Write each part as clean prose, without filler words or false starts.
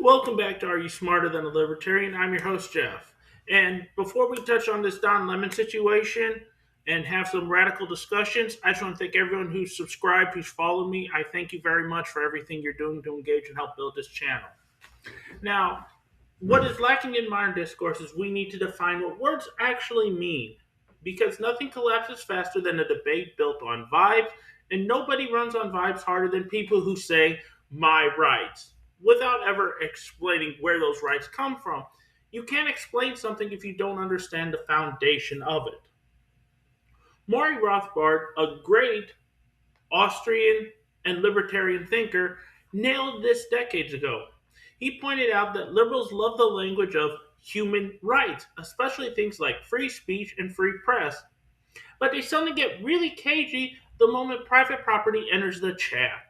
Welcome back to Are You Smarter Than a Libertarian? I'm your host, Jeff. And before we touch on this Don Lemon situation and have some radical discussions, I just want to thank everyone who's subscribed, who's followed me. I thank you very much for everything you're doing to engage and help build this channel. Now, what is lacking in modern discourse is we need to define what words actually mean, because nothing collapses faster than a debate built on vibes, and nobody runs on vibes harder than people who say, my rights, without ever explaining where those rights come from. You can't explain something if you don't understand the foundation of it. Maury Rothbard, a great Austrian and libertarian thinker, nailed this decades ago. He pointed out that liberals love the language of human rights, especially things like free speech and free press, but they suddenly get really cagey the moment private property enters the chat.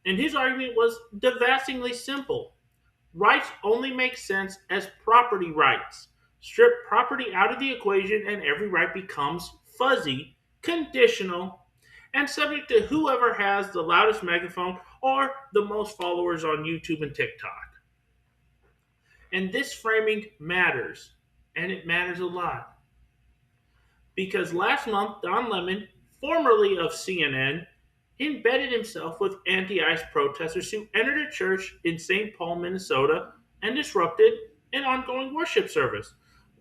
And his argument was devastatingly simple. Rights only make sense as property rights. Strip property out of the equation and every right becomes fuzzy, conditional, and subject to whoever has the loudest megaphone or the most followers on YouTube and TikTok. And this framing matters, and it matters a lot. Because last month, Don Lemon, formerly of CNN, embedded himself with anti-ICE protesters who entered a church in St. Paul, Minnesota, and disrupted an ongoing worship service,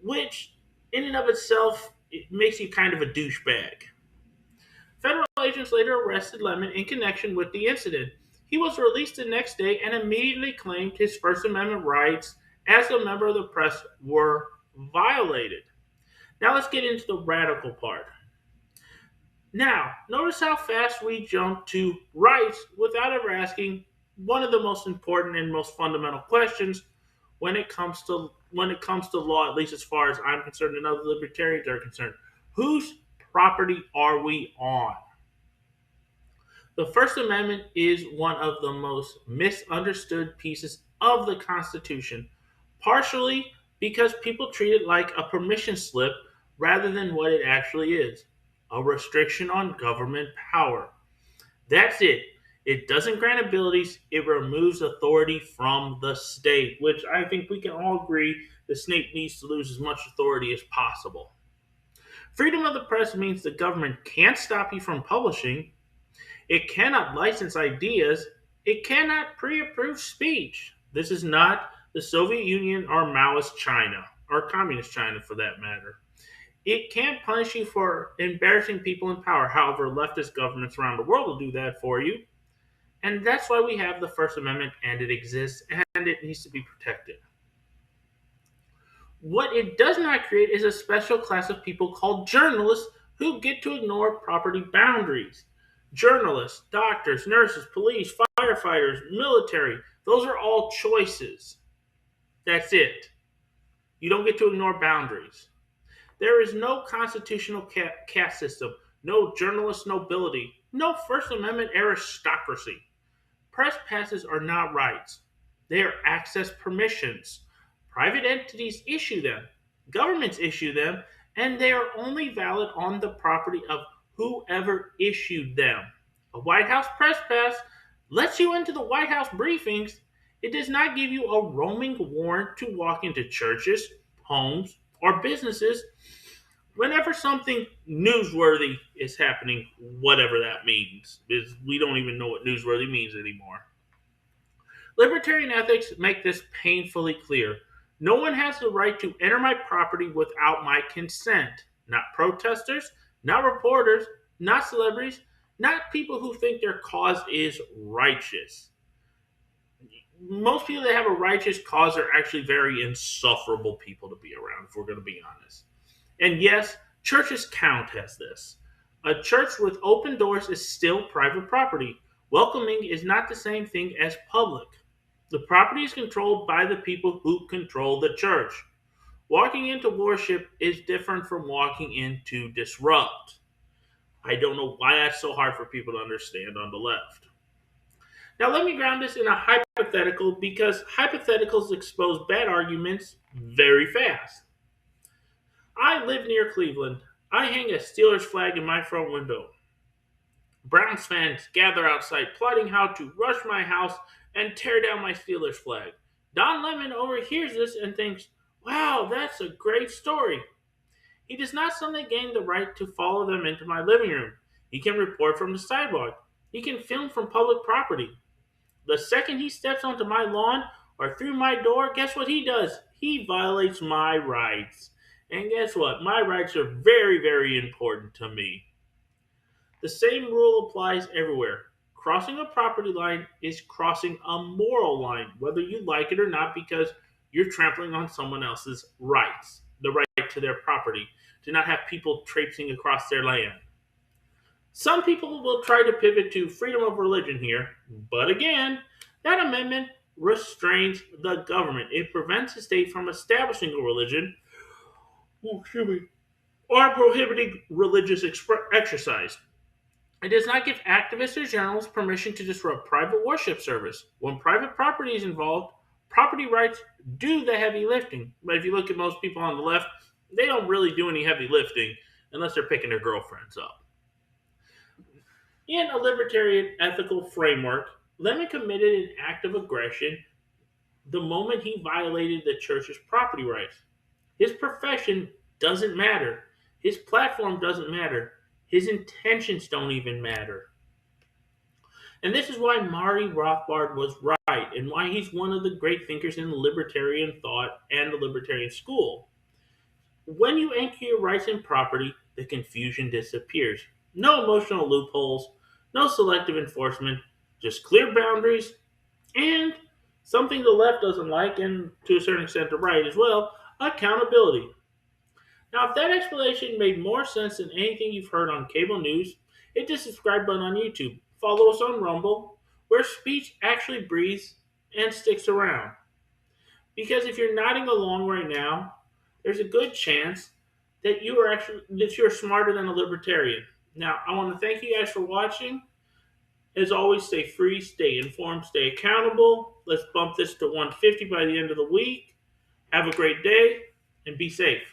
which in and of itself it makes you kind of a douchebag. Federal agents later arrested Lemon in connection with the incident. He was released the next day and immediately claimed his First Amendment rights as a member of the press were violated. Now let's get into the radical part. Now, notice how fast we jump to rights without ever asking one of the most important and most fundamental questions when it comes to law, at least as far as I'm concerned and other libertarians are concerned. Whose property are we on? The First Amendment is one of the most misunderstood pieces of the Constitution, partially because people treat it like a permission slip rather than what it actually is, a restriction on government power. That's it. It doesn't grant abilities, it removes authority from the state, which I think we can all agree the state needs to lose as much authority as possible. Freedom of the press means the government can't stop you from publishing, it cannot license ideas, it cannot pre-approve speech. This is not the Soviet Union or Maoist China, or Communist China for that matter. It can't punish you for embarrassing people in power. However, leftist governments around the world will do that for you. And that's why we have the First Amendment, and it exists, and it needs to be protected. What it does not create is a special class of people called journalists who get to ignore property boundaries. Journalists, doctors, nurses, police, firefighters, military, those are all choices. That's it. You don't get to ignore boundaries. There is no constitutional caste system, no journalist nobility, no First Amendment aristocracy. Press passes are not rights. They are access permissions. Private entities issue them, governments issue them, and they are only valid on the property of whoever issued them. A White House press pass lets you into the White House briefings. It does not give you a roaming warrant to walk into churches, homes, or businesses whenever something newsworthy is happening, whatever that means, because we don't even know what newsworthy means anymore. Libertarian ethics make this painfully clear. No one has the right to enter my property without my consent. Not protesters, not reporters, not celebrities, not people who think their cause is righteous. Most people that have a righteous cause are actually very insufferable people to be around, if we're going to be honest. And yes, churches count as this. A church with open doors is still private property. Welcoming is not the same thing as public. The property is controlled by the people who control the church. Walking into worship is different from walking in to disrupt. I don't know why that's so hard for people to understand on the left. Now, let me ground this in a hypothetical because hypotheticals expose bad arguments very fast. I live near Cleveland. I hang a Steelers flag in my front window. Browns fans gather outside plotting how to rush my house and tear down my Steelers flag. Don Lemon overhears this and thinks, wow, that's a great story. He does not suddenly gain the right to follow them into my living room. He can report from the sidewalk. He can film from public property. The second he steps onto my lawn or through my door, guess what he does? He violates my rights. And guess what? My rights are very, very important to me. The same rule applies everywhere. Crossing a property line is crossing a moral line, whether you like it or not, because you're trampling on someone else's rights, the right to their property, to not have people traipsing across their land. Some people will try to pivot to freedom of religion here, but again, that amendment restrains the government. It prevents the state from establishing a religion, excuse me, or prohibiting religious exercise. It does not give activists or journalists permission to disrupt private worship service. When private property is involved, property rights do the heavy lifting. But if you look at most people on the left, they don't really do any heavy lifting unless they're picking their girlfriends up. In a libertarian ethical framework, Lemon committed an act of aggression the moment he violated the church's property rights. His profession doesn't matter. His platform doesn't matter. His intentions don't even matter. And this is why Murray Rothbard was right and why he's one of the great thinkers in libertarian thought and the libertarian school. When you anchor your rights in property, the confusion disappears. No emotional loopholes, no selective enforcement, just clear boundaries, and something the left doesn't like, and to a certain extent the right as well, accountability. Now, if that explanation made more sense than anything you've heard on cable news, hit the subscribe button on YouTube. Follow us on Rumble, where speech actually breathes and sticks around. Because if you're nodding along right now, there's a good chance that you're smarter than a libertarian. Now, I want to thank you guys for watching. As always, stay free, stay informed, stay accountable. Let's bump this to 150 by the end of the week. Have a great day and be safe.